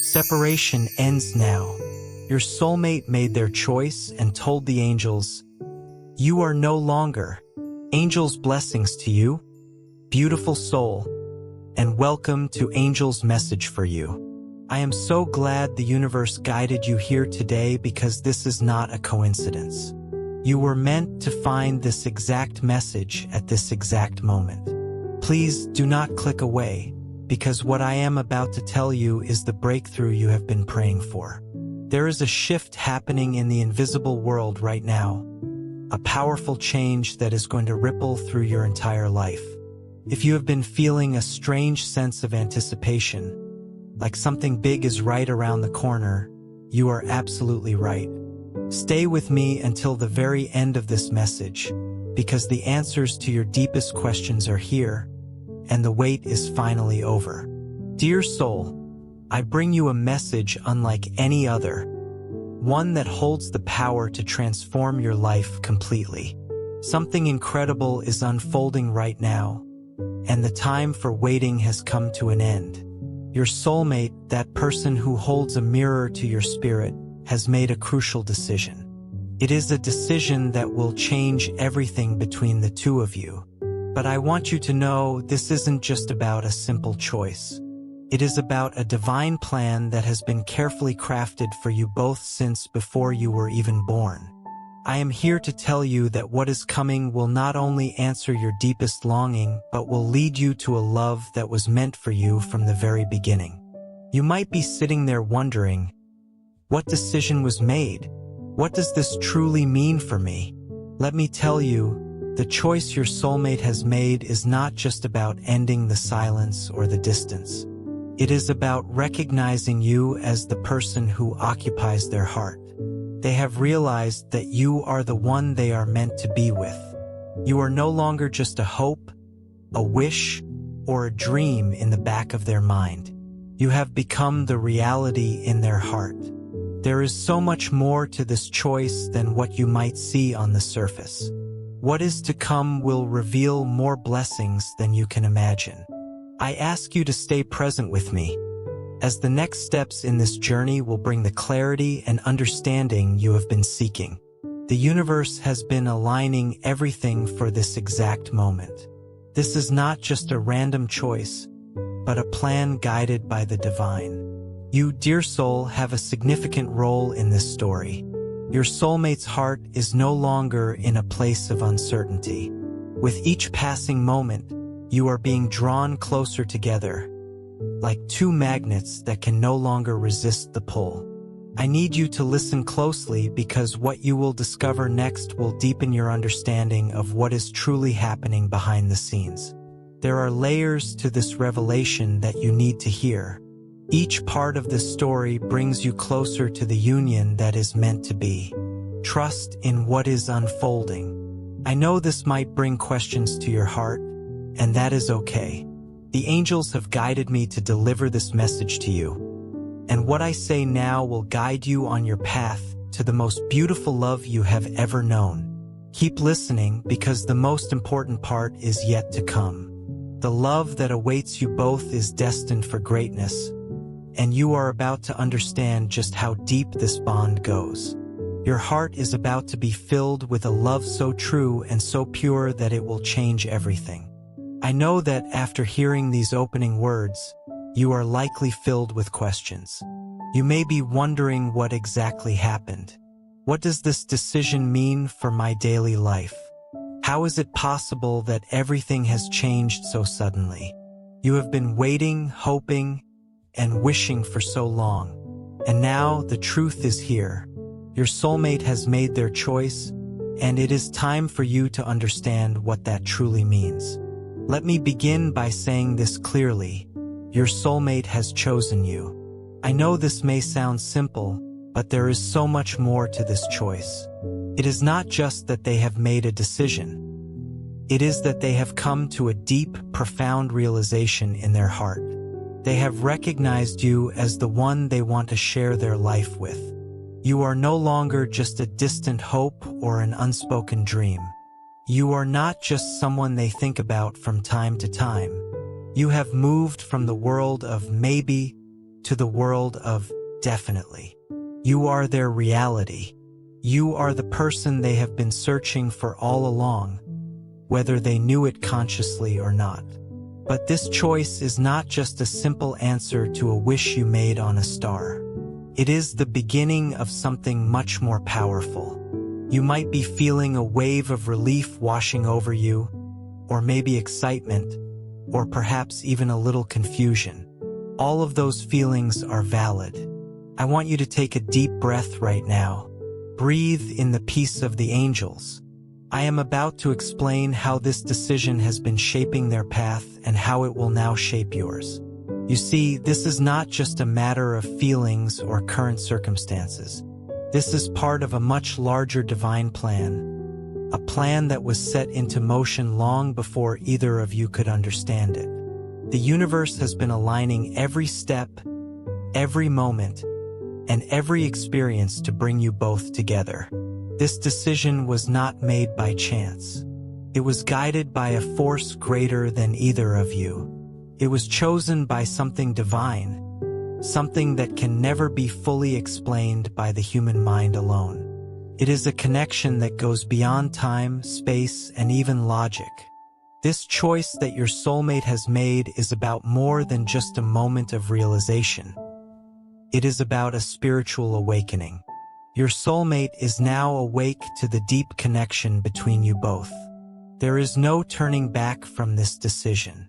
Separation ends now. Your soulmate made their choice and told the angels, "You are no longer." Angels' blessings to you, beautiful soul, and welcome to Angel's message for you. I am so glad the universe guided you here today because this is not a coincidence. You were meant to find this exact message at this exact moment. Please do not click away, because what I am about to tell you is the breakthrough you have been praying for. There is a shift happening in the invisible world right now, a powerful change that is going to ripple through your entire life. If you have been feeling a strange sense of anticipation, like something big is right around the corner, you are absolutely right. Stay with me until the very end of this message, because the answers to your deepest questions are here, and the wait is finally over. Dear soul, I bring you a message unlike any other, one that holds the power to transform your life completely. Something incredible is unfolding right now, and the time for waiting has come to an end. Your soulmate, that person who holds a mirror to your spirit, has made a crucial decision. It is a decision that will change everything between the two of you. But I want you to know this isn't just about a simple choice. It is about a divine plan that has been carefully crafted for you both since before you were even born. I am here to tell you that what is coming will not only answer your deepest longing, but will lead you to a love that was meant for you from the very beginning. You might be sitting there wondering, what decision was made? What does this truly mean for me? Let me tell you, the choice your soulmate has made is not just about ending the silence or the distance. It is about recognizing you as the person who occupies their heart. They have realized that you are the one they are meant to be with. You are no longer just a hope, a wish, or a dream in the back of their mind. You have become the reality in their heart. There is so much more to this choice than what you might see on the surface. What is to come will reveal more blessings than you can imagine. I ask you to stay present with me, as the next steps in this journey will bring the clarity and understanding you have been seeking. The universe has been aligning everything for this exact moment. This is not just a random choice, but a plan guided by the divine. You, dear soul, have a significant role in this story. Your soulmate's heart is no longer in a place of uncertainty. With each passing moment, you are being drawn closer together, like two magnets that can no longer resist the pull. I need you to listen closely because what you will discover next will deepen your understanding of what is truly happening behind the scenes. There are layers to this revelation that you need to hear. Each part of this story brings you closer to the union that is meant to be. Trust in what is unfolding. I know this might bring questions to your heart, and that is okay. The angels have guided me to deliver this message to you. And what I say now will guide you on your path to the most beautiful love you have ever known. Keep listening because the most important part is yet to come. The love that awaits you both is destined for greatness, and you are about to understand just how deep this bond goes. Your heart is about to be filled with a love so true and so pure that it will change everything. I know that after hearing these opening words, you are likely filled with questions. You may be wondering what exactly happened. What does this decision mean for my daily life? How is it possible that everything has changed so suddenly? You have been waiting, hoping, and wishing for so long. And now the truth is here. Your soulmate has made their choice, and it is time for you to understand what that truly means. Let me begin by saying this clearly. Your soulmate has chosen you. I know this may sound simple, but there is so much more to this choice. It is not just that they have made a decision. It is that they have come to a deep, profound realization in their heart. They have recognized you as the one they want to share their life with. You are no longer just a distant hope or an unspoken dream. You are not just someone they think about from time to time. You have moved from the world of maybe to the world of definitely. You are their reality. You are the person they have been searching for all along, whether they knew it consciously or not. But this choice is not just a simple answer to a wish you made on a star. It is the beginning of something much more powerful. You might be feeling a wave of relief washing over you, or maybe excitement, or perhaps even a little confusion. All of those feelings are valid. I want you to take a deep breath right now. Breathe in the peace of the angels. I am about to explain how this decision has been shaping their path and how it will now shape yours. You see, this is not just a matter of feelings or current circumstances. This is part of a much larger divine plan, a plan that was set into motion long before either of you could understand it. The universe has been aligning every step, every moment, and every experience to bring you both together. This decision was not made by chance. It was guided by a force greater than either of you. It was chosen by something divine, something that can never be fully explained by the human mind alone. It is a connection that goes beyond time, space, and even logic. This choice that your soulmate has made is about more than just a moment of realization. It is about a spiritual awakening. Your soulmate is now awake to the deep connection between you both. There is no turning back from this decision.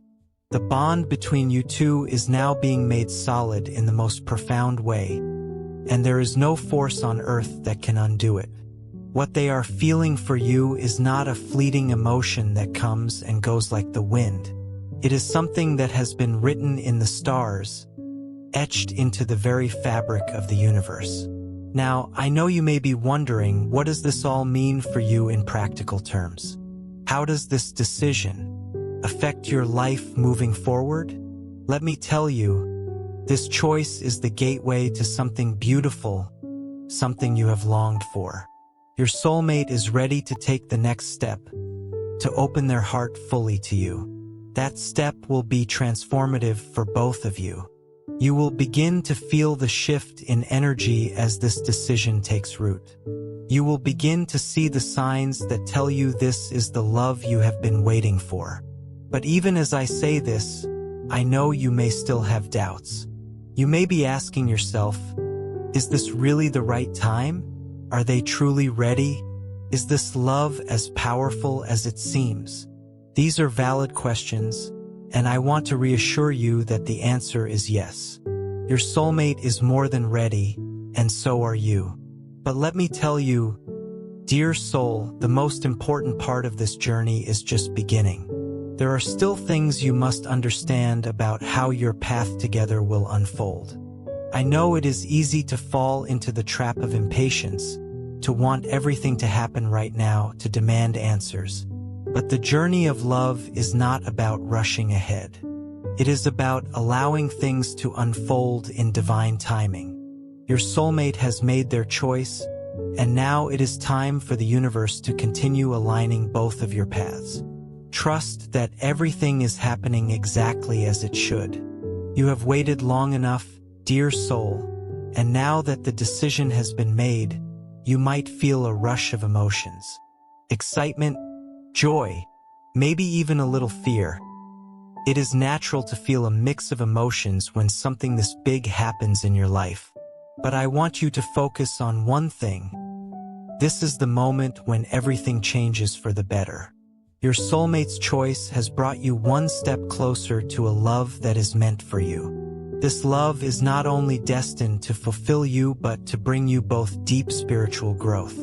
The bond between you two is now being made solid in the most profound way, and there is no force on earth that can undo it. What they are feeling for you is not a fleeting emotion that comes and goes like the wind. It is something that has been written in the stars, etched into the very fabric of the universe. Now, I know you may be wondering, what does this all mean for you in practical terms? How does this decision affect your life moving forward? Let me tell you, this choice is the gateway to something beautiful, something you have longed for. Your soulmate is ready to take the next step, to open their heart fully to you. That step will be transformative for both of you. You will begin to feel the shift in energy as this decision takes root. You will begin to see the signs that tell you this is the love you have been waiting for. But even as I say this, I know you may still have doubts. You may be asking yourself, is this really the right time? Are they truly ready? Is this love as powerful as it seems? These are valid questions, and I want to reassure you that the answer is yes. Your soulmate is more than ready, and so are you. But let me tell you, dear soul, the most important part of this journey is just beginning. There are still things you must understand about how your path together will unfold. I know it is easy to fall into the trap of impatience, to want everything to happen right now, to demand answers. But the journey of love is not about rushing ahead. It is about allowing things to unfold in divine timing. Your soulmate has made their choice, and now it is time for the universe to continue aligning both of your paths. Trust that everything is happening exactly as it should. You have waited long enough, dear soul, and now that the decision has been made, you might feel a rush of emotions. Excitement, joy, maybe even a little fear. It is natural to feel a mix of emotions when something this big happens in your life. But I want you to focus on one thing. This is the moment when everything changes for the better. Your soulmate's choice has brought you one step closer to a love that is meant for you. This love is not only destined to fulfill you but to bring you both deep spiritual growth.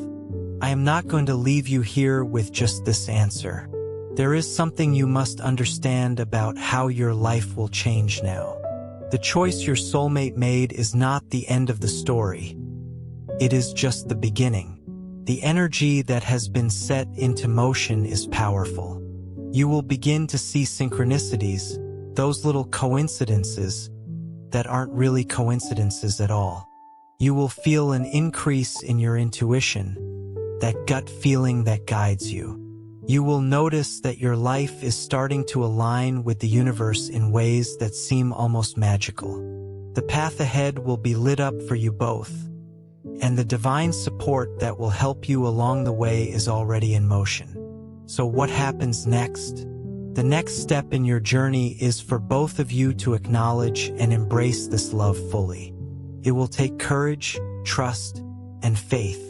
I am not going to leave you here with just this answer. There is something you must understand about how your life will change now. The choice your soulmate made is not the end of the story. It is just the beginning. The energy that has been set into motion is powerful. You will begin to see synchronicities, those little coincidences that aren't really coincidences at all. You will feel an increase in your intuition, that gut feeling that guides you. You will notice that your life is starting to align with the universe in ways that seem almost magical. The path ahead will be lit up for you both, and the divine support that will help you along the way is already in motion. So what happens next? The next step in your journey is for both of you to acknowledge and embrace this love fully. It will take courage, trust, and faith.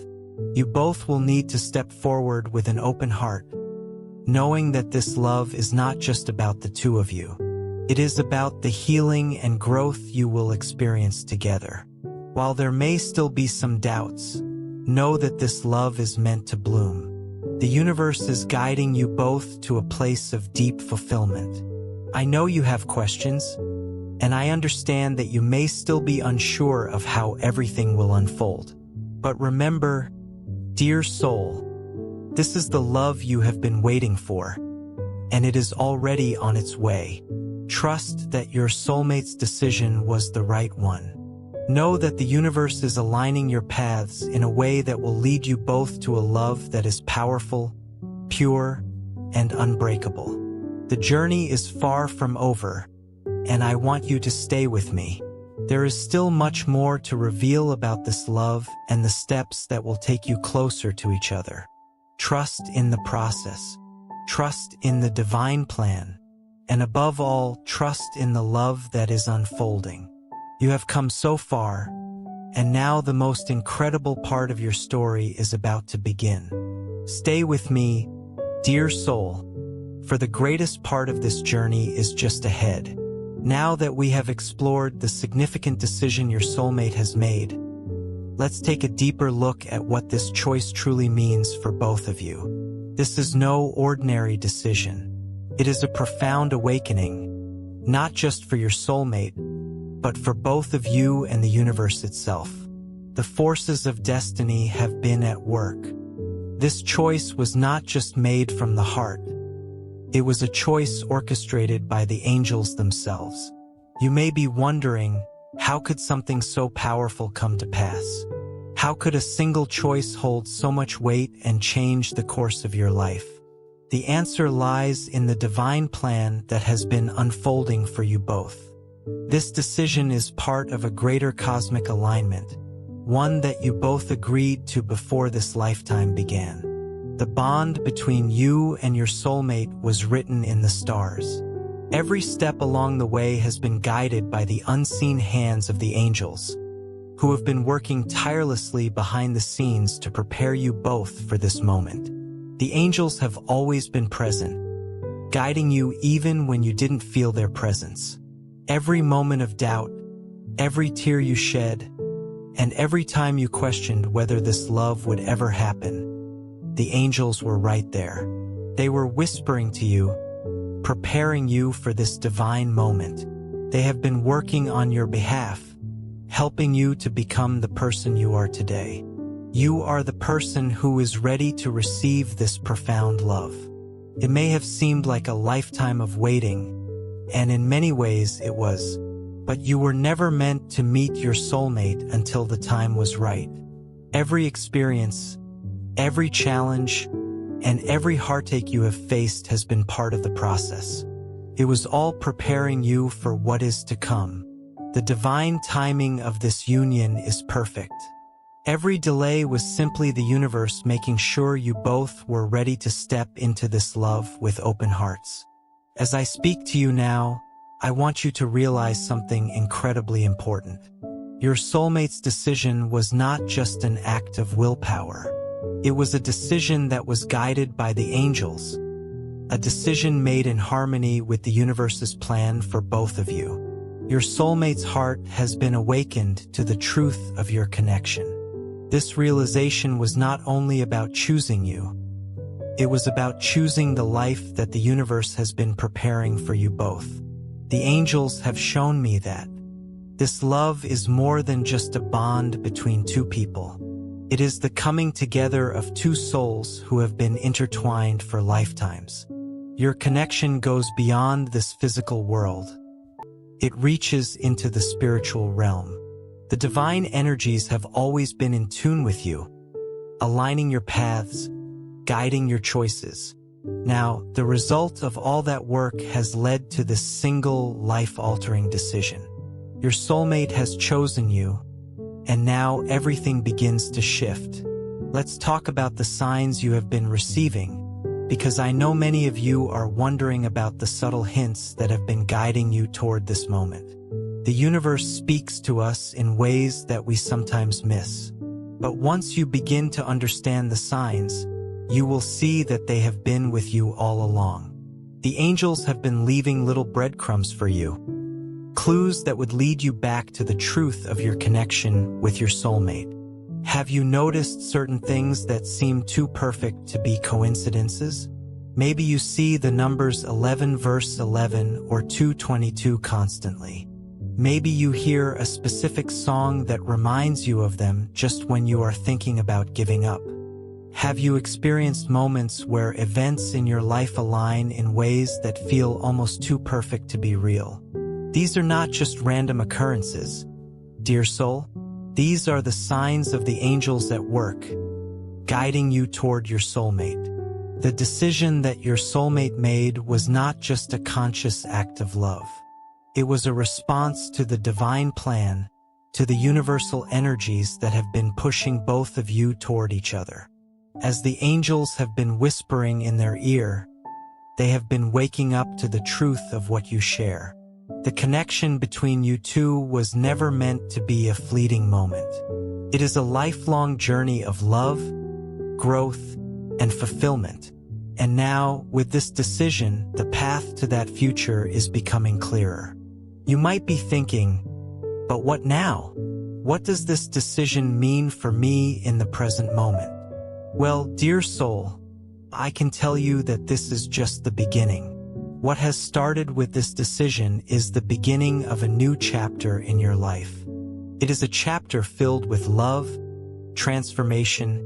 You both will need to step forward with an open heart, knowing that this love is not just about the two of you. It is about the healing and growth you will experience together. While there may still be some doubts, know that this love is meant to bloom. The universe is guiding you both to a place of deep fulfillment. I know you have questions, and I understand that you may still be unsure of how everything will unfold. But remember, dear soul, this is the love you have been waiting for, and it is already on its way. Trust that your soulmate's decision was the right one. Know that the universe is aligning your paths in a way that will lead you both to a love that is powerful, pure, and unbreakable. The journey is far from over, and I want you to stay with me. There is still much more to reveal about this love and the steps that will take you closer to each other. Trust in the process. Trust in the divine plan. And above all, trust in the love that is unfolding. You have come so far, and now the most incredible part of your story is about to begin. Stay with me, dear soul, for the greatest part of this journey is just ahead. Now that we have explored the significant decision your soulmate has made, let's take a deeper look at what this choice truly means for both of you. This is no ordinary decision. It is a profound awakening, not just for your soulmate, but for both of you and the universe itself. The forces of destiny have been at work. This choice was not just made from the heart. It was a choice orchestrated by the angels themselves. You may be wondering, how could something so powerful come to pass? How could a single choice hold so much weight and change the course of your life? The answer lies in the divine plan that has been unfolding for you both. This decision is part of a greater cosmic alignment, one that you both agreed to before this lifetime began. The bond between you and your soulmate was written in the stars. Every step along the way has been guided by the unseen hands of the angels, who have been working tirelessly behind the scenes to prepare you both for this moment. The angels have always been present, guiding you even when you didn't feel their presence. Every moment of doubt, every tear you shed, and every time you questioned whether this love would ever happen, the angels were right there. They were whispering to you, preparing you for this divine moment. They have been working on your behalf, helping you to become the person you are today. You are the person who is ready to receive this profound love. It may have seemed like a lifetime of waiting, and in many ways it was, but you were never meant to meet your soulmate until the time was right. Every experience, every challenge, and every heartache you have faced has been part of the process. It was all preparing you for what is to come. The divine timing of this union is perfect. Every delay was simply the universe making sure you both were ready to step into this love with open hearts. As I speak to you now, I want you to realize something incredibly important. Your soulmate's decision was not just an act of willpower. It was a decision that was guided by the angels, a decision made in harmony with the universe's plan for both of you. Your soulmate's heart has been awakened to the truth of your connection. This realization was not only about choosing you, it was about choosing the life that the universe has been preparing for you both. The angels have shown me that this love is more than just a bond between two people. It is the coming together of two souls who have been intertwined for lifetimes. Your connection goes beyond this physical world. It reaches into the spiritual realm. The divine energies have always been in tune with you, aligning your paths, guiding your choices. Now, the result of all that work has led to this single life-altering decision. Your soulmate has chosen you, and now everything begins to shift. Let's talk about the signs you have been receiving, because I know many of you are wondering about the subtle hints that have been guiding you toward this moment. The universe speaks to us in ways that we sometimes miss. But once you begin to understand the signs, you will see that they have been with you all along. The angels have been leaving little breadcrumbs for you, clues that would lead you back to the truth of your connection with your soulmate. Have you noticed certain things that seem too perfect to be coincidences? Maybe you see the numbers 11 verse 11 or 222 constantly. Maybe you hear a specific song that reminds you of them just when you are thinking about giving up. Have you experienced moments where events in your life align in ways that feel almost too perfect to be real? These are not just random occurrences, dear soul. These are the signs of the angels at work, guiding you toward your soulmate. The decision that your soulmate made was not just a conscious act of love. It was a response to the divine plan, to the universal energies that have been pushing both of you toward each other. As the angels have been whispering in their ear, they have been waking up to the truth of what you share. The connection between you two was never meant to be a fleeting moment. It is a lifelong journey of love, growth, and fulfillment. And now, with this decision, the path to that future is becoming clearer. You might be thinking, but what now? What does this decision mean for me in the present moment? Well, dear soul, I can tell you that this is just the beginning. What has started with this decision is the beginning of a new chapter in your life. It is a chapter filled with love, transformation,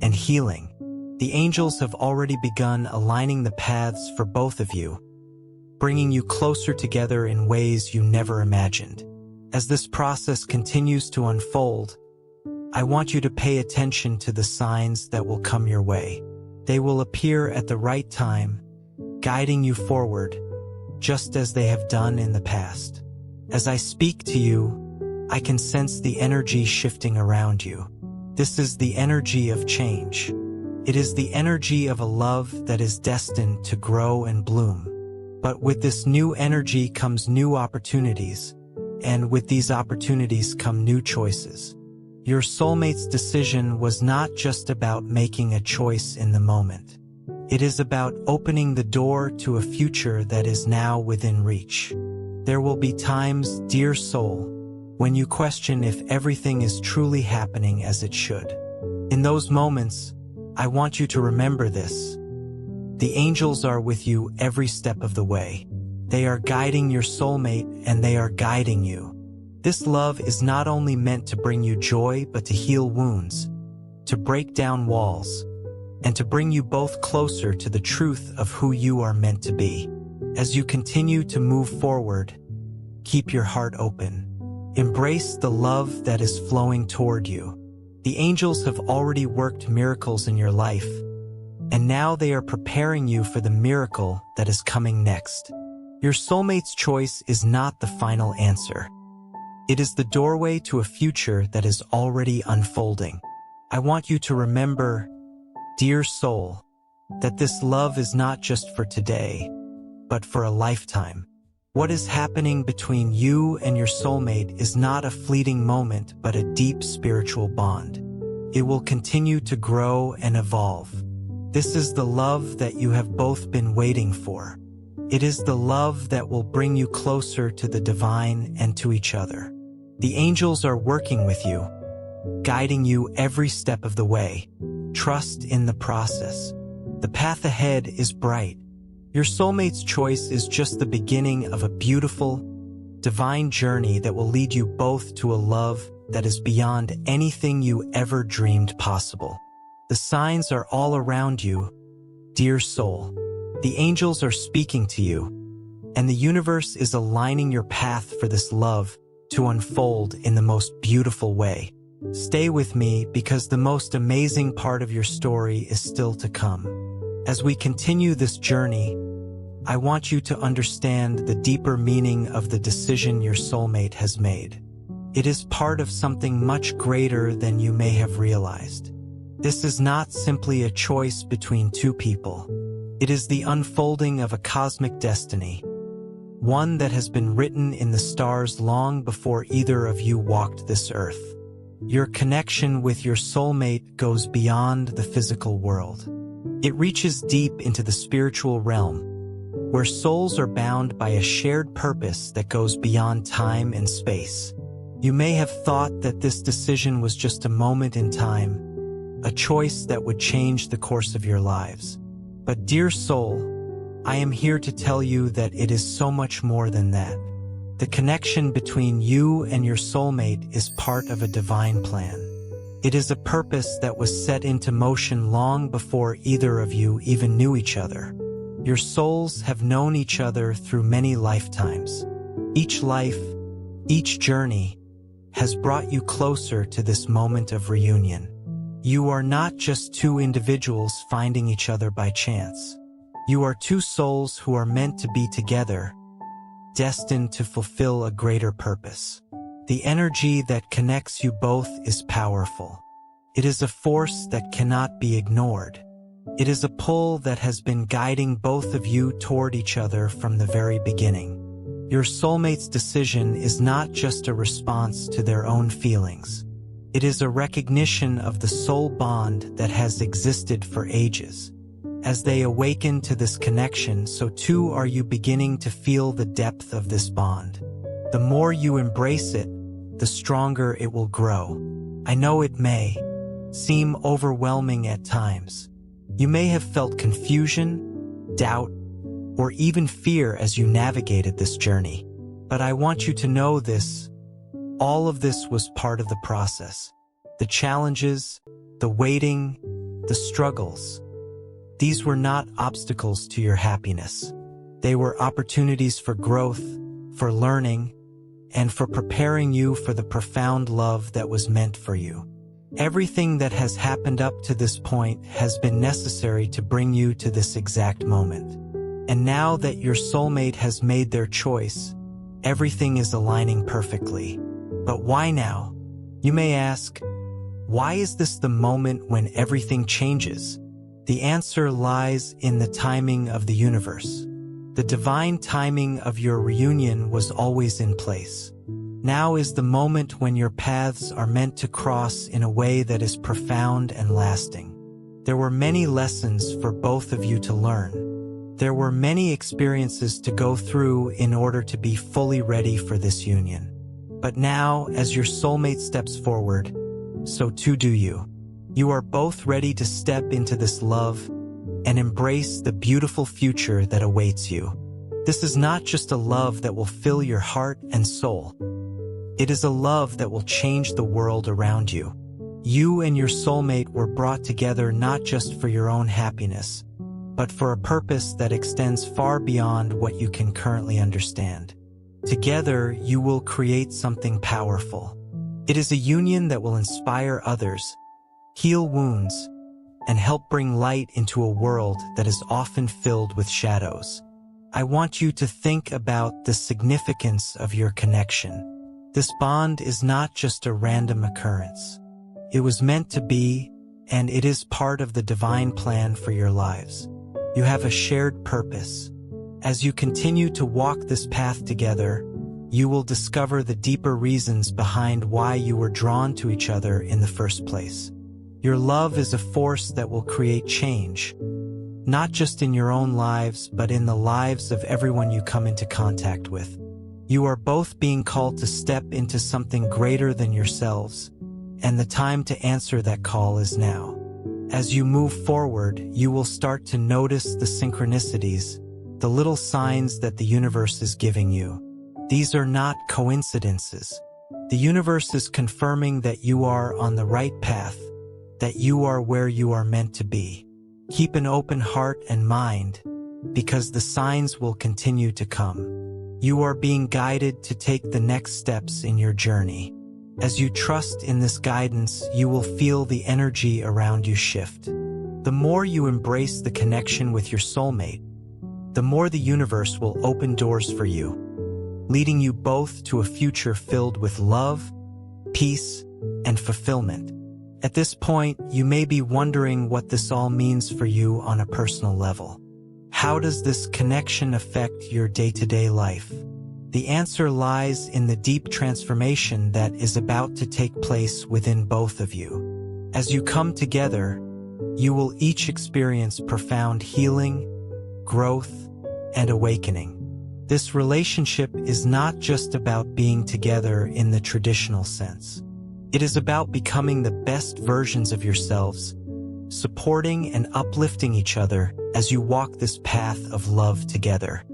and healing. The angels have already begun aligning the paths for both of you, bringing you closer together in ways you never imagined. As this process continues to unfold, I want you to pay attention to the signs that will come your way. They will appear at the right time, guiding you forward, just as they have done in the past. As I speak to you, I can sense the energy shifting around you. This is the energy of change. It is the energy of a love that is destined to grow and bloom. But with this new energy comes new opportunities, and with these opportunities come new choices. Your soulmate's decision was not just about making a choice in the moment. It is about opening the door to a future that is now within reach. There will be times, dear soul, when you question if everything is truly happening as it should. In those moments, I want you to remember this. The angels are with you every step of the way. They are guiding your soulmate and they are guiding you. This love is not only meant to bring you joy, but to heal wounds, to break down walls, and to bring you both closer to the truth of who you are meant to be. As you continue to move forward, keep your heart open. Embrace the love that is flowing toward you. The angels have already worked miracles in your life, and now they are preparing you for the miracle that is coming next. Your soulmate's choice is not the final answer. It is the doorway to a future that is already unfolding. I want you to remember, dear soul, that this love is not just for today, but for a lifetime. What is happening between you and your soulmate is not a fleeting moment, but a deep spiritual bond. It will continue to grow and evolve. This is the love that you have both been waiting for. It is the love that will bring you closer to the divine and to each other. The angels are working with you, guiding you every step of the way. Trust in the process. The path ahead is bright. Your soulmate's choice is just the beginning of a beautiful, divine journey that will lead you both to a love that is beyond anything you ever dreamed possible. The signs are all around you, dear soul. The angels are speaking to you, and the universe is aligning your path for this love to unfold in the most beautiful way. Stay with me because the most amazing part of your story is still to come. As we continue this journey, I want you to understand the deeper meaning of the decision your soulmate has made. It is part of something much greater than you may have realized. This is not simply a choice between two people. It is the unfolding of a cosmic destiny, one that has been written in the stars long before either of you walked this earth. Your connection with your soulmate goes beyond the physical world. It reaches deep into the spiritual realm, where souls are bound by a shared purpose that goes beyond time and space. You may have thought that this decision was just a moment in time, a choice that would change the course of your lives. But dear soul, I am here to tell you that it is so much more than that. The connection between you and your soulmate is part of a divine plan. It is a purpose that was set into motion long before either of you even knew each other. Your souls have known each other through many lifetimes. Each life, each journey, has brought you closer to this moment of reunion. You are not just two individuals finding each other by chance. You are two souls who are meant to be together, destined to fulfill a greater purpose. The energy that connects you both is powerful. It is a force that cannot be ignored. It is a pull that has been guiding both of you toward each other from the very beginning. Your soulmate's decision is not just a response to their own feelings. It is a recognition of the soul bond that has existed for ages. As they awaken to this connection, so too are you beginning to feel the depth of this bond. The more you embrace it, the stronger it will grow. I know it may seem overwhelming at times. You may have felt confusion, doubt, or even fear as you navigated this journey. But I want you to know this. All of this was part of the process. The challenges, the waiting, the struggles. These were not obstacles to your happiness. They were opportunities for growth, for learning, and for preparing you for the profound love that was meant for you. Everything that has happened up to this point has been necessary to bring you to this exact moment. And now that your soulmate has made their choice, everything is aligning perfectly. But why now? You may ask, why is this the moment when everything changes? The answer lies in the timing of the universe. The divine timing of your reunion was always in place. Now is the moment when your paths are meant to cross in a way that is profound and lasting. There were many lessons for both of you to learn. There were many experiences to go through in order to be fully ready for this union. But now, as your soulmate steps forward, so too do you. You are both ready to step into this love and embrace the beautiful future that awaits you. This is not just a love that will fill your heart and soul. It is a love that will change the world around you. You and your soulmate were brought together not just for your own happiness, but for a purpose that extends far beyond what you can currently understand. Together, you will create something powerful. It is a union that will inspire others, heal wounds, and help bring light into a world that is often filled with shadows. I want you to think about the significance of your connection. This bond is not just a random occurrence. It was meant to be, and it is part of the divine plan for your lives. You have a shared purpose. As you continue to walk this path together, you will discover the deeper reasons behind why you were drawn to each other in the first place. Your love is a force that will create change, not just in your own lives, but in the lives of everyone you come into contact with. You are both being called to step into something greater than yourselves, and the time to answer that call is now. As you move forward, you will start to notice the synchronicities, the little signs that the universe is giving you. These are not coincidences. The universe is confirming that you are on the right path, that you are where you are meant to be. Keep an open heart and mind, because the signs will continue to come. You are being guided to take the next steps in your journey. As you trust in this guidance, you will feel the energy around you shift. The more you embrace the connection with your soulmate, the more the universe will open doors for you, leading you both to a future filled with love, peace, and fulfillment. At this point, you may be wondering what this all means for you on a personal level. How does this connection affect your day-to-day life? The answer lies in the deep transformation that is about to take place within both of you. As you come together, you will each experience profound healing, growth, and awakening. This relationship is not just about being together in the traditional sense. It is about becoming the best versions of yourselves, supporting and uplifting each other as you walk this path of love together.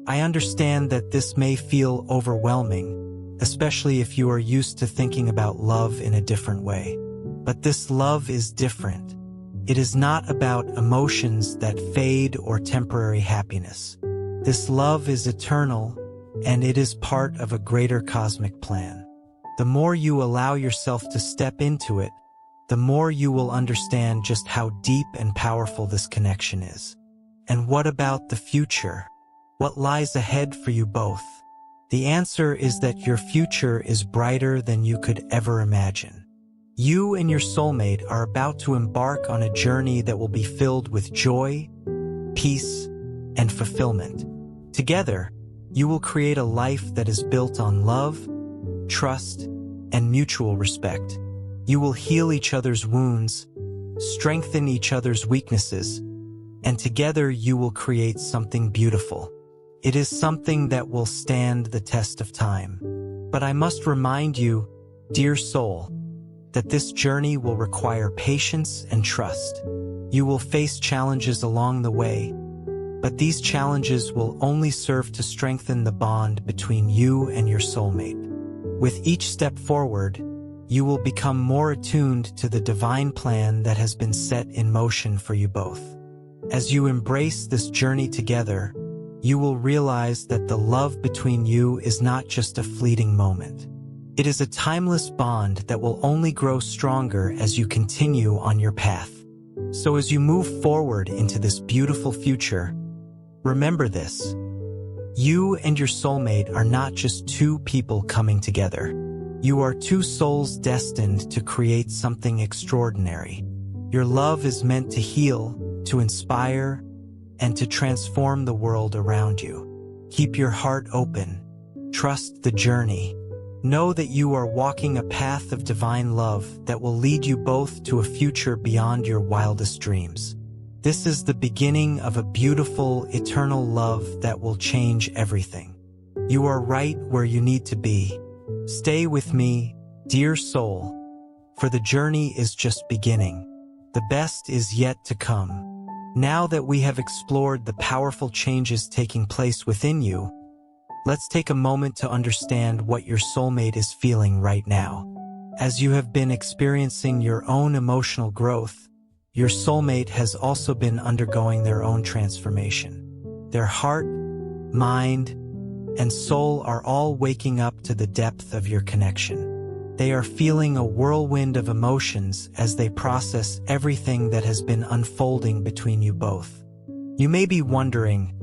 I understand that this may feel overwhelming, especially if you are used to thinking about love in a different way. But this love is different. It is not about emotions that fade or temporary happiness. This love is eternal, and it is part of a greater cosmic plan. The more you allow yourself to step into it, the more you will understand just how deep and powerful this connection is. And what about the future? What lies ahead for you both? The answer is that your future is brighter than you could ever imagine. You and your soulmate are about to embark on a journey that will be filled with joy, peace, and fulfillment. Together, you will create a life that is built on love, trust, and mutual respect. You will heal each other's wounds, strengthen each other's weaknesses, and together you will create something beautiful. It is something that will stand the test of time. But I must remind you, dear soul, that this journey will require patience and trust. You will face challenges along the way, but these challenges will only serve to strengthen the bond between you and your soulmate. With each step forward, you will become more attuned to the divine plan that has been set in motion for you both. As you embrace this journey together, you will realize that the love between you is not just a fleeting moment. It is a timeless bond that will only grow stronger as you continue on your path. So as you move forward into this beautiful future, remember this. You and your soulmate are not just two people coming together. You are two souls destined to create something extraordinary. Your love is meant to heal, to inspire, and to transform the world around you. Keep your heart open. Trust the journey. Know that you are walking a path of divine love that will lead you both to a future beyond your wildest dreams. This is the beginning of a beautiful, eternal love that will change everything. You are right where you need to be. Stay with me, dear soul, for the journey is just beginning. The best is yet to come. Now that we have explored the powerful changes taking place within you, let's take a moment to understand what your soulmate is feeling right now. As you have been experiencing your own emotional growth, your soulmate has also been undergoing their own transformation. Their heart, mind, and soul are all waking up to the depth of your connection. They are feeling a whirlwind of emotions as they process everything that has been unfolding between you both. You may be wondering,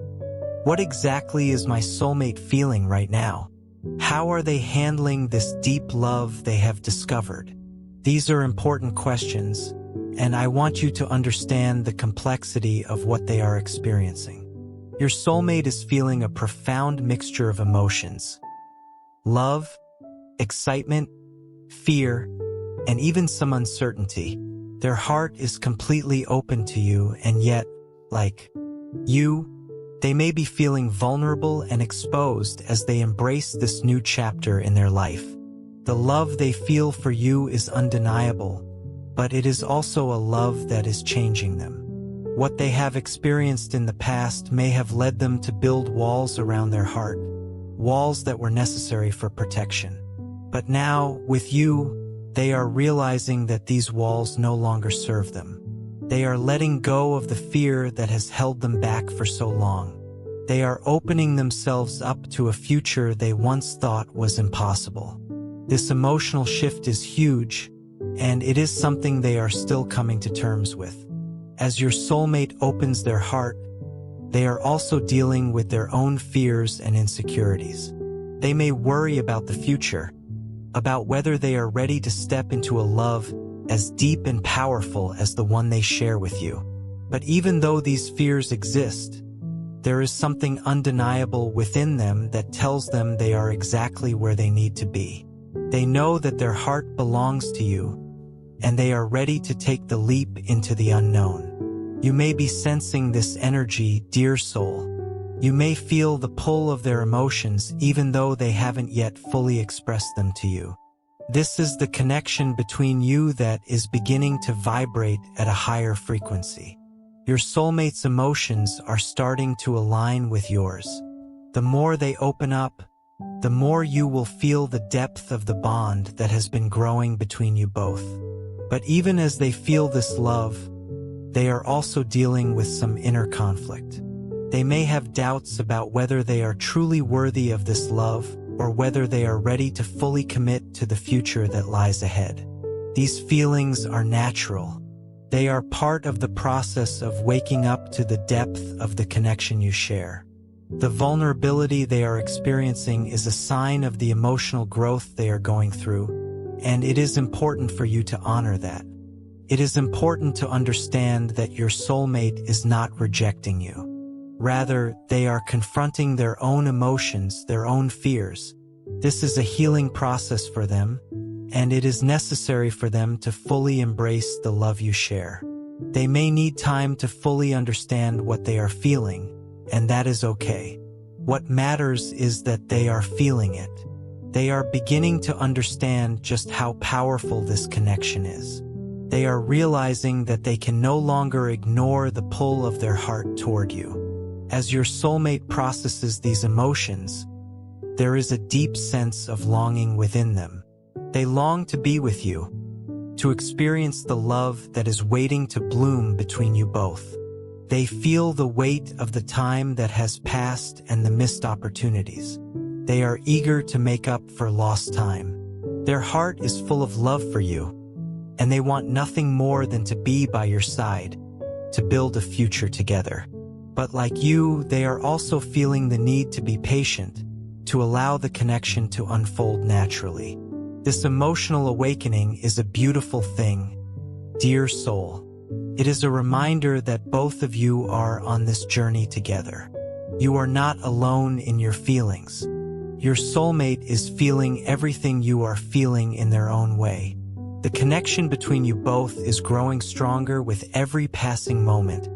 what exactly is my soulmate feeling right now? How are they handling this deep love they have discovered? These are important questions, and I want you to understand the complexity of what they are experiencing. Your soulmate is feeling a profound mixture of emotions: love, excitement, fear, and even some uncertainty. Their heart is completely open to you, and yet, like you, they may be feeling vulnerable and exposed as they embrace this new chapter in their life. The love they feel for you is undeniable, but it is also a love that is changing them. What they have experienced in the past may have led them to build walls around their heart, walls that were necessary for protection. But now, with you, they are realizing that these walls no longer serve them. They are letting go of the fear that has held them back for so long. They are opening themselves up to a future they once thought was impossible. This emotional shift is huge, and it is something they are still coming to terms with. As your soulmate opens their heart, they are also dealing with their own fears and insecurities. They may worry about the future, about whether they are ready to step into a love as deep and powerful as the one they share with you. But even though these fears exist, there is something undeniable within them that tells them they are exactly where they need to be. They know that their heart belongs to you, and they are ready to take the leap into the unknown. You may be sensing this energy, dear soul. You may feel the pull of their emotions even though they haven't yet fully expressed them to you. This is the connection between you that is beginning to vibrate at a higher frequency. Your soulmate's emotions are starting to align with yours. The more they open up, the more you will feel the depth of the bond that has been growing between you both. But even as they feel this love, they are also dealing with some inner conflict. They may have doubts about whether they are truly worthy of this love or whether they are ready to fully commit to the future that lies ahead. These feelings are natural. They are part of the process of waking up to the depth of the connection you share. The vulnerability they are experiencing is a sign of the emotional growth they are going through, and it is important for you to honor that. It is important to understand that your soulmate is not rejecting you. Rather, they are confronting their own emotions, their own fears. This is a healing process for them, and it is necessary for them to fully embrace the love you share. They may need time to fully understand what they are feeling, and that is okay. What matters is that they are feeling it. They are beginning to understand just how powerful this connection is. They are realizing that they can no longer ignore the pull of their heart toward you. As your soulmate processes these emotions, there is a deep sense of longing within them. They long to be with you, to experience the love that is waiting to bloom between you both. They feel the weight of the time that has passed and the missed opportunities. They are eager to make up for lost time. Their heart is full of love for you, and they want nothing more than to be by your side, to build a future together. But like you, they are also feeling the need to be patient, to allow the connection to unfold naturally. This emotional awakening is a beautiful thing, dear soul. It is a reminder that both of you are on this journey together. You are not alone in your feelings. Your soulmate is feeling everything you are feeling in their own way. The connection between you both is growing stronger with every passing moment,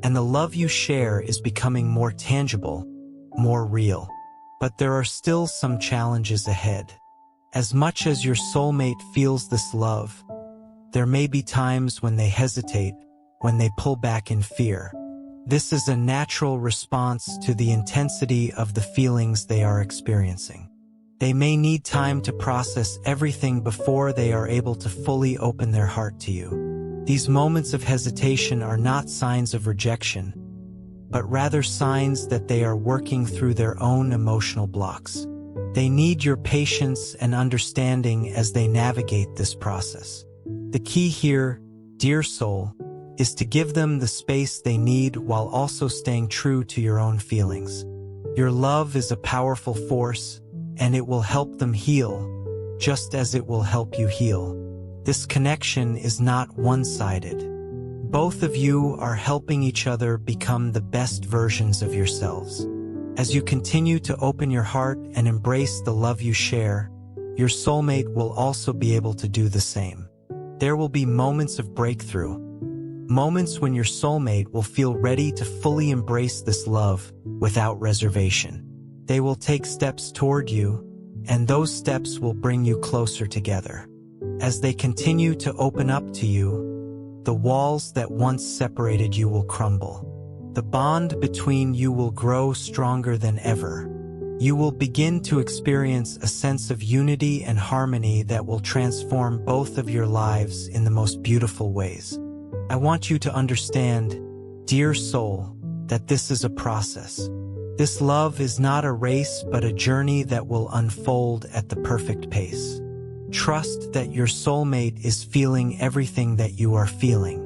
and the love you share is becoming more tangible, more real. But there are still some challenges ahead. As much as your soulmate feels this love, there may be times when they hesitate, when they pull back in fear. This is a natural response to the intensity of the feelings they are experiencing. They may need time to process everything before they are able to fully open their heart to you. These moments of hesitation are not signs of rejection, but rather signs that they are working through their own emotional blocks. They need your patience and understanding as they navigate this process. The key here, dear soul, is to give them the space they need while also staying true to your own feelings. Your love is a powerful force, and it will help them heal, just as it will help you heal. This connection is not one-sided. Both of you are helping each other become the best versions of yourselves. As you continue to open your heart and embrace the love you share, your soulmate will also be able to do the same. There will be moments of breakthrough, moments when your soulmate will feel ready to fully embrace this love without reservation. They will take steps toward you, and those steps will bring you closer together. As they continue to open up to you, the walls that once separated you will crumble. The bond between you will grow stronger than ever. You will begin to experience a sense of unity and harmony that will transform both of your lives in the most beautiful ways. I want you to understand, dear soul, that this is a process. This love is not a race, but a journey that will unfold at the perfect pace. Trust that your soulmate is feeling everything that you are feeling.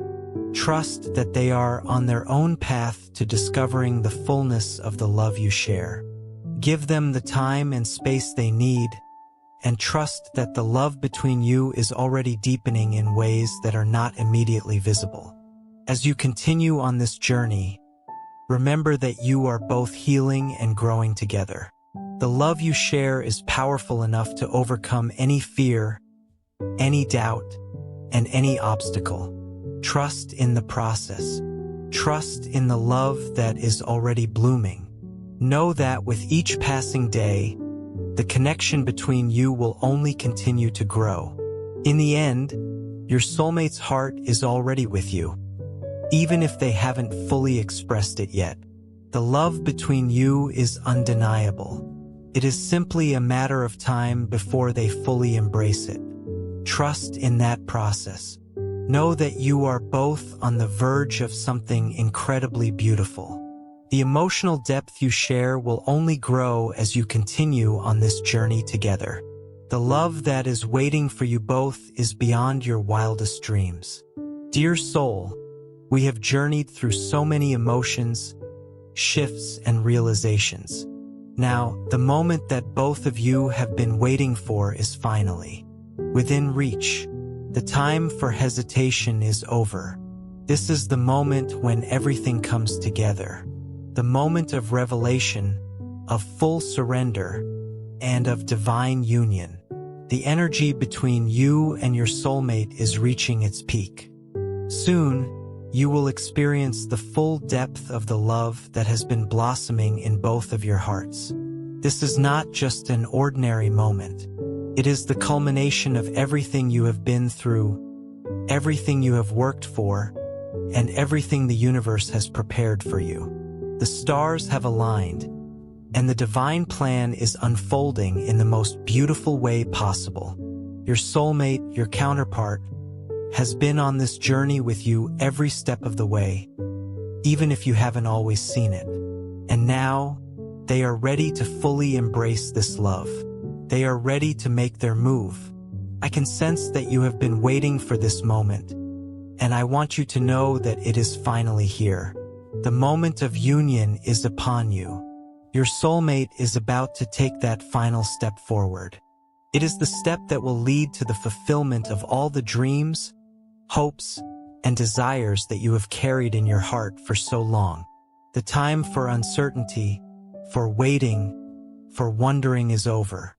Trust that they are on their own path to discovering the fullness of the love you share. Give them the time and space they need, and trust that the love between you is already deepening in ways that are not immediately visible. As you continue on this journey, remember that you are both healing and growing together. The love you share is powerful enough to overcome any fear, any doubt, and any obstacle. Trust in the process. Trust in the love that is already blooming. Know that with each passing day, the connection between you will only continue to grow. In the end, your soulmate's heart is already with you, even if they haven't fully expressed it yet. The love between you is undeniable. It is simply a matter of time before they fully embrace it. Trust in that process. Know that you are both on the verge of something incredibly beautiful. The emotional depth you share will only grow as you continue on this journey together. The love that is waiting for you both is beyond your wildest dreams. Dear soul, we have journeyed through so many emotions, shifts, and realizations. Now, the moment that both of you have been waiting for is finally within reach. The time for hesitation is over. This is the moment when everything comes together. The moment of revelation, of full surrender, and of divine union. The energy between you and your soulmate is reaching its peak. Soon, you will experience the full depth of the love that has been blossoming in both of your hearts. This is not just an ordinary moment. It is the culmination of everything you have been through, everything you have worked for, and everything the universe has prepared for you. The stars have aligned, and the divine plan is unfolding in the most beautiful way possible. Your soulmate, your counterpart, has been on this journey with you every step of the way, even if you haven't always seen it. And now, they are ready to fully embrace this love. They are ready to make their move. I can sense that you have been waiting for this moment, and I want you to know that it is finally here. The moment of union is upon you. Your soulmate is about to take that final step forward. It is the step that will lead to the fulfillment of all the dreams, hopes, and desires that you have carried in your heart for so long. The time for uncertainty, for waiting, for wondering is over.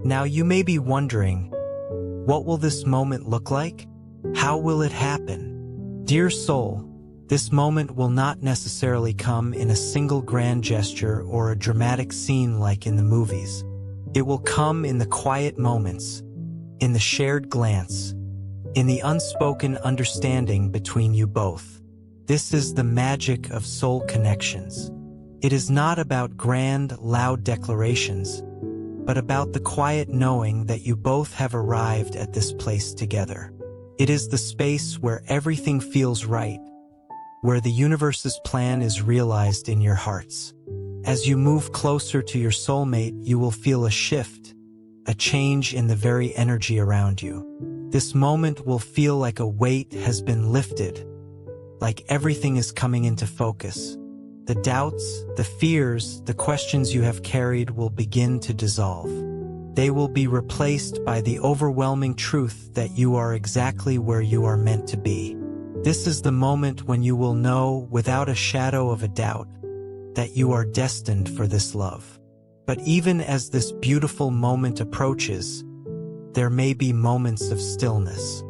Now you may be wondering, what will this moment look like? How will it happen? Dear soul, this moment will not necessarily come in a single grand gesture or a dramatic scene like in the movies. It will come in the quiet moments, in the shared glance, in the unspoken understanding between you both. This is the magic of soul connections. It is not about grand, loud declarations, but about the quiet knowing that you both have arrived at this place together. It is the space where everything feels right, where the universe's plan is realized in your hearts. As you move closer to your soulmate, you will feel a shift, a change in the very energy around you. This moment will feel like a weight has been lifted, like everything is coming into focus. The doubts, the fears, the questions you have carried will begin to dissolve. They will be replaced by the overwhelming truth that you are exactly where you are meant to be. This is the moment when you will know, without a shadow of a doubt, that you are destined for this love. But even as this beautiful moment approaches, there may be moments of stillness.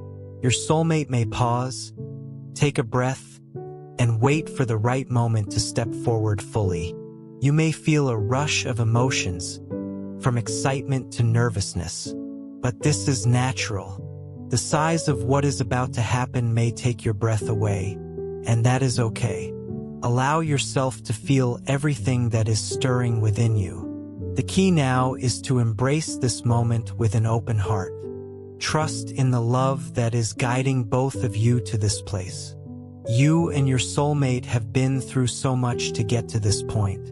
Your soulmate may pause, take a breath, and wait for the right moment to step forward fully. You may feel a rush of emotions, from excitement to nervousness. But this is natural. The size of what is about to happen may take your breath away, and that is okay. Allow yourself to feel everything that is stirring within you. The key now is to embrace this moment with an open heart. Trust in the love that is guiding both of you to this place. You and your soulmate have been through so much to get to this point.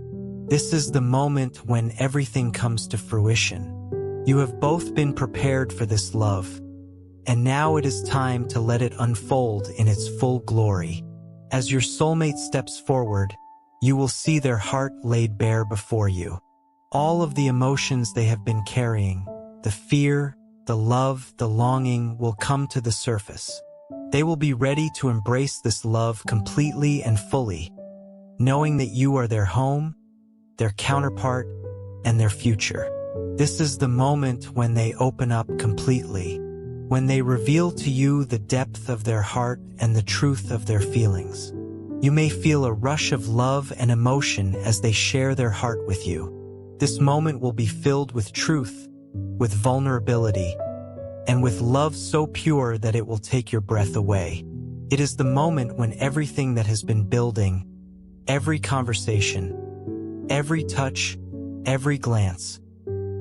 This is the moment when everything comes to fruition. You have both been prepared for this love, And now it is time to let it unfold in its full glory. As your soulmate steps forward, you will see their heart laid bare before you. All of the emotions they have been carrying, the fear, the love, the longing, will come to the surface. They will be ready to embrace this love completely and fully, knowing that you are their home, their counterpart, and their future. This is the moment when they open up completely, when they reveal to you the depth of their heart and the truth of their feelings. You may feel a rush of love and emotion as they share their heart with you. This moment will be filled with truth, with vulnerability, and with love so pure that it will take your breath away. It is the moment when everything that has been building, every conversation, every touch, every glance,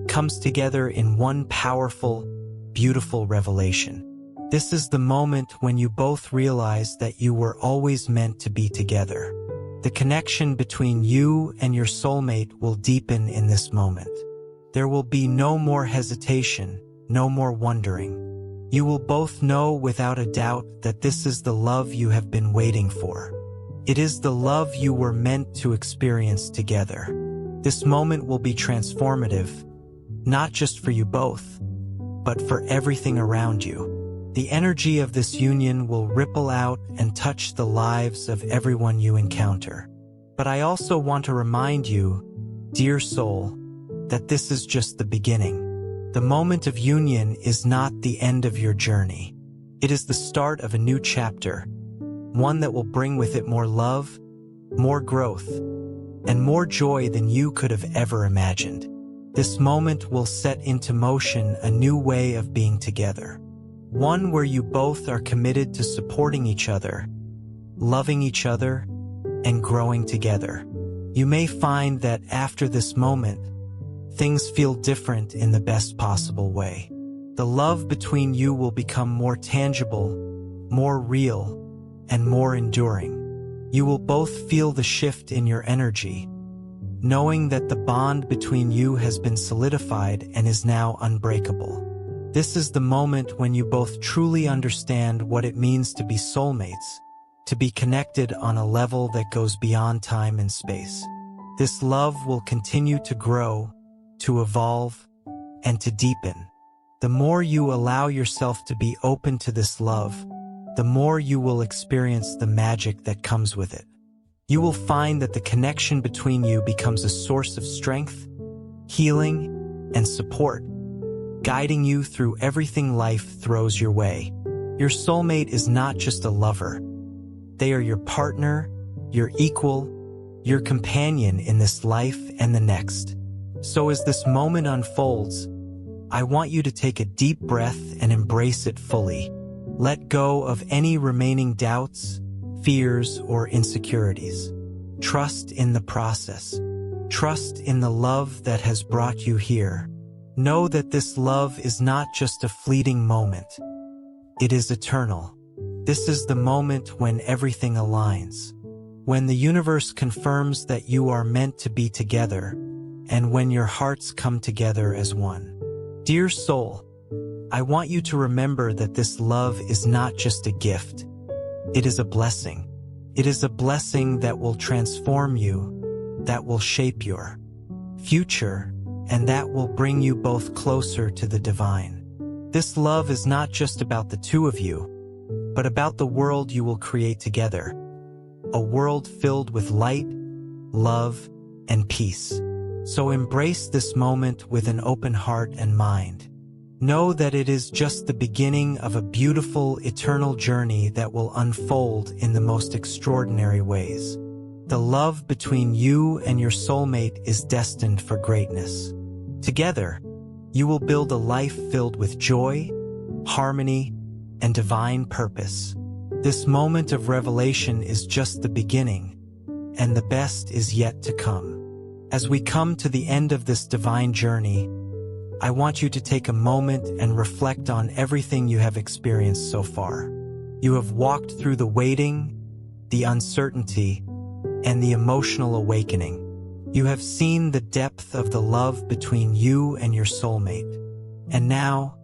comes together in one powerful, beautiful revelation. This is the moment when you both realize that you were always meant to be together. The connection between you and your soulmate will deepen in this moment. There will be no more hesitation, no more wondering. You will both know without a doubt that this is the love you have been waiting for. It is the love you were meant to experience together. This moment will be transformative, not just for you both, but for everything around you. The energy of this union will ripple out and touch the lives of everyone you encounter. But I also want to remind you, dear soul, that this is just the beginning. The moment of union is not the end of your journey. It is the start of a new chapter, one that will bring with it more love, more growth, and more joy than you could have ever imagined. This moment will set into motion a new way of being together. One where you both are committed to supporting each other, loving each other, and growing together. You may find that after this moment, things feel different in the best possible way. The love between you will become more tangible, more real, and more enduring. You will both feel the shift in your energy, knowing that the bond between you has been solidified and is now unbreakable. This is the moment when you both truly understand what it means to be soulmates, to be connected on a level that goes beyond time and space. This love will continue to grow, to evolve, and to deepen. The more you allow yourself to be open to this love, the more you will experience the magic that comes with it. You will find that the connection between you becomes a source of strength, healing, and support, guiding you through everything life throws your way. Your soulmate is not just a lover. They are your partner, your equal, your companion in this life and the next. So as this moment unfolds, I want you to take a deep breath and embrace it fully. Let go of any remaining doubts, fears, or insecurities. Trust in the process. Trust in the love that has brought you here. Know that this love is not just a fleeting moment. It is eternal. This is the moment when everything aligns, when the universe confirms that you are meant to be together, and when your hearts come together as one. Dear soul, I want you to remember that this love is not just a gift. It is a blessing. It is a blessing that will transform you, that will shape your future, and that will bring you both closer to the divine. This love is not just about the two of you, but about the world you will create together. A world filled with light, love, and peace. So embrace this moment with an open heart and mind. Know that it is just the beginning of a beautiful, eternal journey that will unfold in the most extraordinary ways. The love between you and your soulmate is destined for greatness. Together, you will build a life filled with joy, harmony, and divine purpose. This moment of revelation is just the beginning, and the best is yet to come. As we come to the end of this divine journey, I want you to take a moment and reflect on everything you have experienced so far. You have walked through the waiting, the uncertainty, and the emotional awakening. You have seen the depth of the love between you and your soulmate. And now,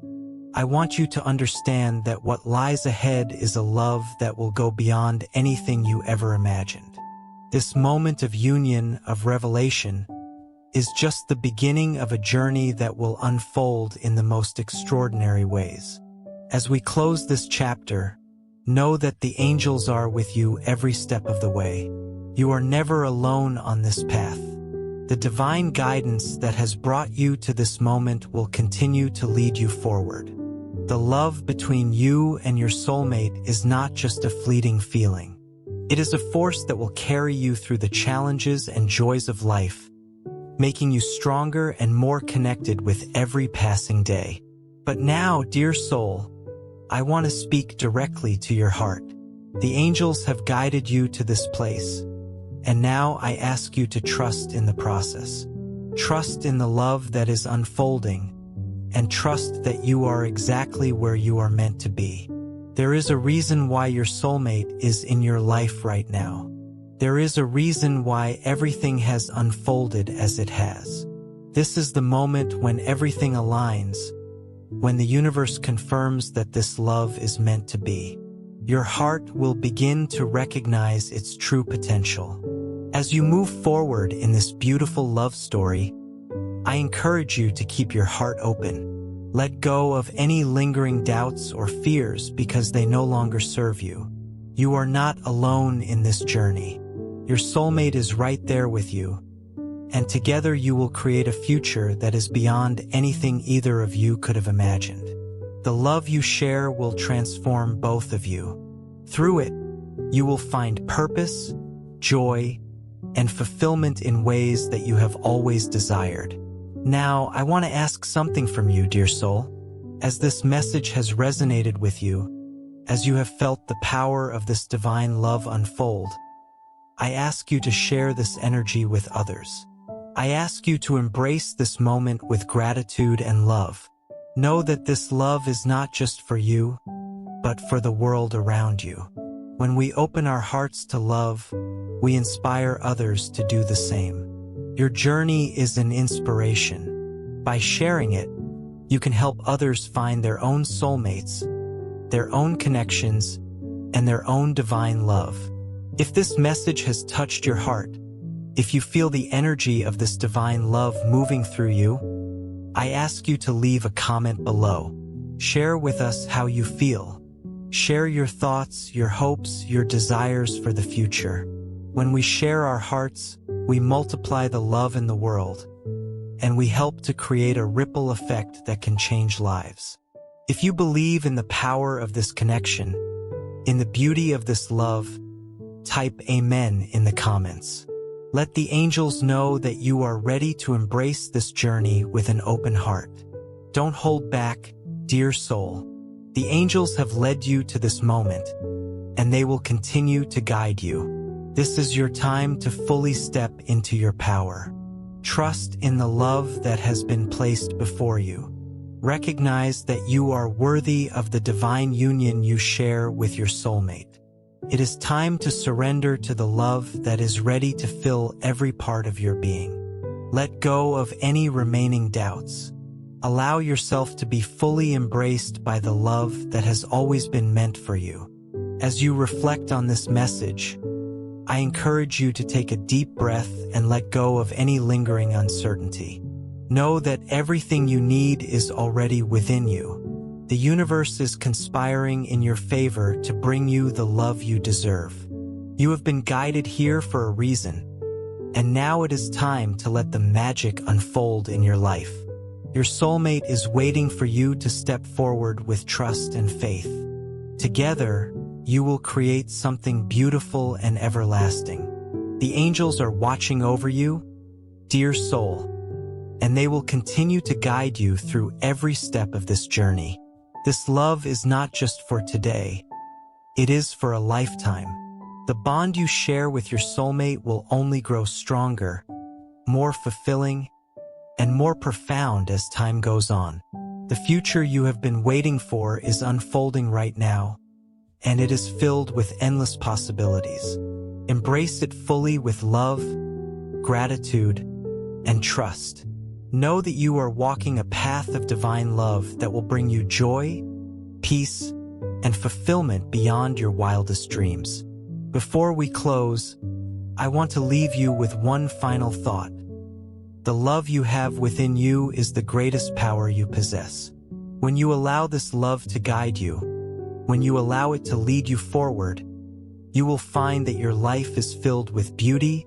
I want you to understand that what lies ahead is a love that will go beyond anything you ever imagined. This moment of union, of revelation, is just the beginning of a journey that will unfold in the most extraordinary ways. As we close this chapter, know that the angels are with you every step of the way. You are never alone on this path. The divine guidance that has brought you to this moment will continue to lead you forward. The love between you and your soulmate is not just a fleeting feeling. It is a force that will carry you through the challenges and joys of life, making you stronger and more connected with every passing day. But now, dear soul, I want to speak directly to your heart. The angels have guided you to this place, and now I ask you to trust in the process. Trust in the love that is unfolding, and trust that you are exactly where you are meant to be. There is a reason why your soulmate is in your life right now. There is a reason why everything has unfolded as it has. This is the moment when everything aligns, when the universe confirms that this love is meant to be. Your heart will begin to recognize its true potential. As you move forward in this beautiful love story, I encourage you to keep your heart open. Let go of any lingering doubts or fears because they no longer serve you. You are not alone in this journey. Your soulmate is right there with you, and together you will create a future that is beyond anything either of you could have imagined. The love you share will transform both of you. Through it, you will find purpose, joy, and fulfillment in ways that you have always desired. Now, I want to ask something from you, dear soul. As this message has resonated with you, as you have felt the power of this divine love unfold, I ask you to share this energy with others. I ask you to embrace this moment with gratitude and love. Know that this love is not just for you, but for the world around you. When we open our hearts to love, we inspire others to do the same. Your journey is an inspiration. By sharing it, you can help others find their own soulmates, their own connections, and their own divine love. If this message has touched your heart, if you feel the energy of this divine love moving through you, I ask you to leave a comment below. Share with us how you feel. Share your thoughts, your hopes, your desires for the future. When we share our hearts, we multiply the love in the world, and we help to create a ripple effect that can change lives. If you believe in the power of this connection, in the beauty of this love, type Amen in the comments. Let the angels know that you are ready to embrace this journey with an open heart. Don't hold back, dear soul. The angels have led you to this moment, and they will continue to guide you. This is your time to fully step into your power. Trust in the love that has been placed before you. Recognize that you are worthy of the divine union you share with your soulmate. It is time to surrender to the love that is ready to fill every part of your being. Let go of any remaining doubts. Allow yourself to be fully embraced by the love that has always been meant for you. As you reflect on this message, I encourage you to take a deep breath and let go of any lingering uncertainty. Know that everything you need is already within you. The universe is conspiring in your favor to bring you the love you deserve. You have been guided here for a reason, and now it is time to let the magic unfold in your life. Your soulmate is waiting for you to step forward with trust and faith. Together, you will create something beautiful and everlasting. The angels are watching over you, dear soul, and they will continue to guide you through every step of this journey. This love is not just for today, it is for a lifetime. The bond you share with your soulmate will only grow stronger, more fulfilling, and more profound as time goes on. The future you have been waiting for is unfolding right now, and it is filled with endless possibilities. Embrace it fully with love, gratitude, and trust. Know that you are walking a path of divine love that will bring you joy, peace, and fulfillment beyond your wildest dreams. Before we close, I want to leave you with one final thought. The love you have within you is the greatest power you possess. When you allow this love to guide you, when you allow it to lead you forward, you will find that your life is filled with beauty,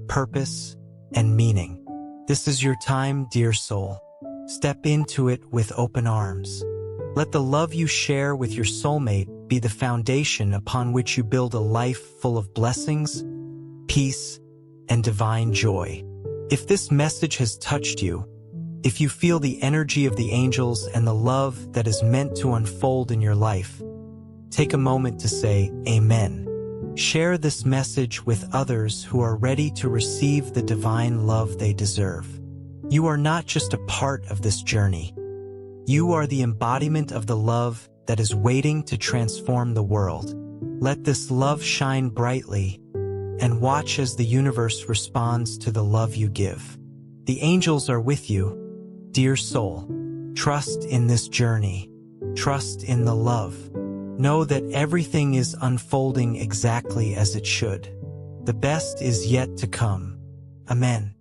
purpose, and meaning. This is your time, dear soul. Step into it with open arms. Let the love you share with your soulmate be the foundation upon which you build a life full of blessings, peace, and divine joy. If this message has touched you, if you feel the energy of the angels and the love that is meant to unfold in your life, take a moment to say Amen. Share this message with others who are ready to receive the divine love they deserve. You are not just a part of this journey. You are the embodiment of the love that is waiting to transform the world. Let this love shine brightly and watch as the universe responds to the love you give. The angels are with you, dear soul. Trust in this journey. Trust in the love. Know that everything is unfolding exactly as it should. The best is yet to come. Amen.